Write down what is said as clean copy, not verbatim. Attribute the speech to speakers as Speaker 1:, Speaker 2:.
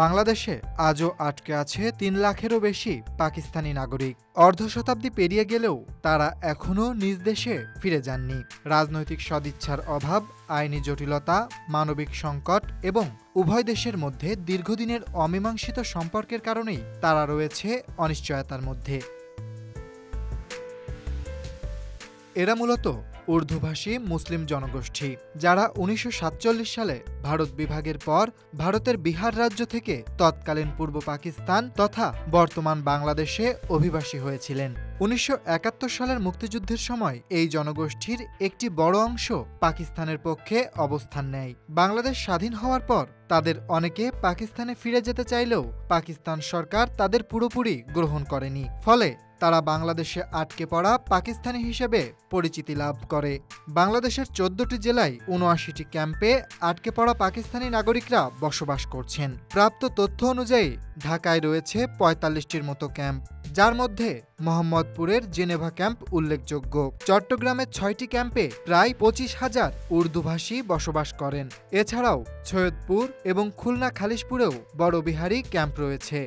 Speaker 1: বাংলাদেশে আজও আটকে আছে ৩ লাখেরও বেশি পাকিস্তানি নাগরিক। অর্ধশতাব্দী পেরিয়ে গেলেও তারা এখনও নিজ দেশে ফিরে যাননি। রাজনৈতিক সদিচ্ছার অভাব, আইনি জটিলতা, মানবিক সংকট এবং উভয় দেশের মধ্যে দীর্ঘদিনের অমীমাংসিত সম্পর্কের কারণেই তারা রয়েছে অনিশ্চয়তার মধ্যে। এরা মূলত উর্দুভাষী মুসলিম জনগোষ্ঠী, যারা ১৯৪৭ সালে ভারত বিভাগের পর ভারতের বিহার রাজ্য থেকে তৎকালীন পূর্ব পাকিস্তান তথা বর্তমান বাংলাদেশে অভিবাসী হয়েছিলেন। ১৯৭১ সালের মুক্তিযুদ্ধের সময় এই জনগোষ্ঠীর একটি বড় অংশ পাকিস্তানের পক্ষে অবস্থান নেয়। বাংলাদেশ স্বাধীন হওয়ার পর তাদের অনেকে পাকিস্তানে ফিরে যেতে চাইলেও পাকিস্তান সরকার তাদের পুরোপুরি গ্রহণ করেনি। ফলে তারা বাংলাদেশে আটকে পড়া পাকিস্তানি হিসেবে পরিচিতি লাভ করে। বাংলাদেশের ১৪টি জেলায় ৭৯টি ক্যাম্পে আটকে পড়া পাকিস্তানি নাগরিকরা বসবাস করছেন। প্রাপ্ত তথ্য অনুযায়ী ঢাকায় রয়েছে ৪৫টির মতো ক্যাম্প, যার মধ্যে মোহাম্মদপুরের জেনেভা ক্যাম্প উল্লেখযোগ্য। চট্টগ্রামের ৬টি ক্যাম্পে প্রায় ২৫,০০০ উর্দুভাষী বসবাস করেন। এছাড়াও সৈয়দপুর এবং খুলনা খালিশপুরেও বড়বিহারি ক্যাম্প রয়েছে।